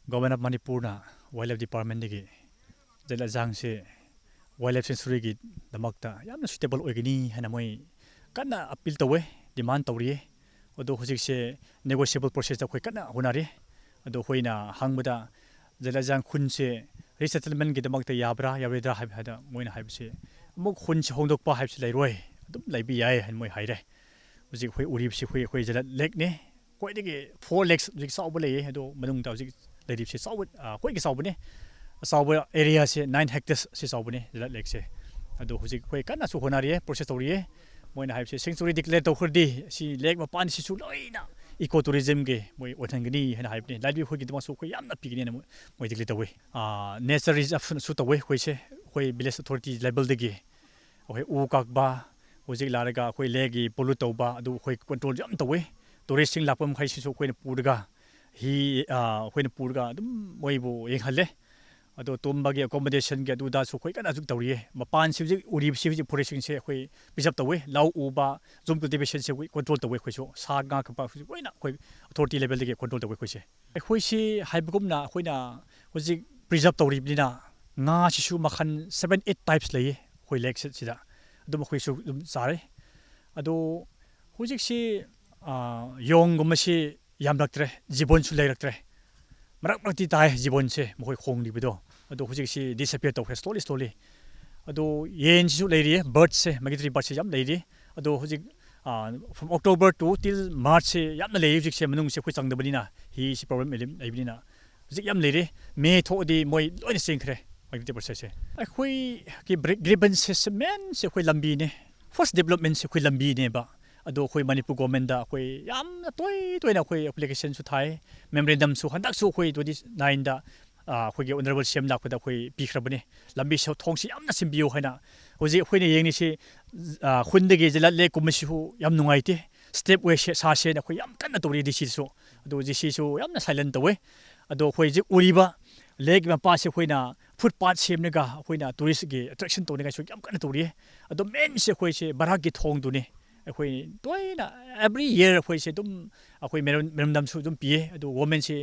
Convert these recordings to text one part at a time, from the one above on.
Government of Manipur Wildlife Department digi jela jangse wildlife sanctuary gi damakta yamna suitable oigini hana moi kana appeal tawe demand tawri odo hojik se negotiable process ta khoi kana hunari odo hoina hangbuda jela jang khun se resettlement gi damakta yabra yabredra hada moina haibse muk khun se hongdok pa haibse lairoi adum laibi yai han moi haire hojik hoi urib se hoi jela lek ne koi digi 4 legs hojik saubo le ado manung ta hojik lairib se saubo koi gi saubo ne saubo area se 9 hectares se saubo ne jela lek se ado hojik hoi kana su honari process tawri moina haibse sanctuary declare to khurdi si lek ma pan si su loina ecotourism ge moi othangni hana haibne laibi hoi gi dama su khoi yamna pigni na moi declare tawe nature reserve su tawe khoi se khoi village authority level degi hoi u kak ba hojik laraga khoi legi pollute tawba adu khoi control yam tawe tourist sing lapam khai si su khoi na purga hi khoi na purga dum moi bu yenghalle ado tombagi accommodation ge duda su khoi kana juk tawri mapan si urib si forest se khoi pisap tawe lau uba zoom cultivation se control tawe khoi so sa nga ka pa khoi na khoi authority level de control tawe khoi se khoi si haibgum na khoi na hojik preserve tawri blina nga si su makhan 7 8 types lei khoi lek se sida adum khoi su dum sare ado hojik si yong gum si yamraktre jibon su leiraktre marak makti tai jibon se moi khong li bido ado hojik si disappear to slowly ado yen si su leiri bird se migratory bird se yam leiri ado hojik from October to till March se yam na lei hojik se manung se khoi chang dabani hi si problem elim leibini na hojik yam leiri me tho di moi loina singkhre migratory bird se khoi ki grievances men se khoi lambi ne first development se khoi lambi ne ba ado khoi Manipur government da khoi yam toi na khoi application su thai memorandum su handak su khoi 29 da khoi ge honorable CM la khoi da khoi pikhrabani lambi so thong si yamna simbiyo haina hoji khoi ne yengni si khundege jela le kum si hu yam nungai te step way sa se na khoi yam kan na tori disi so ado ji si so yamna silent tawe ado khoi ji uriba leg ma pa se khoi na footpath sem ne ga khoi na tourist ge attraction to ne ga so yam kan na tori ado main se khoi se barak ge thong du ne khoi toina every year khoi se dum khoi meram su dum pie ado women se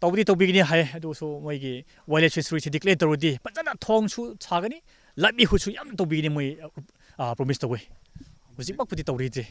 tawdi tawbigini hai ado so moi gi wildlife sanctuary se declare torodi pachana thong su chagani labi hu su yam tawbigini moi promise tawe hujik bakpudi tawri je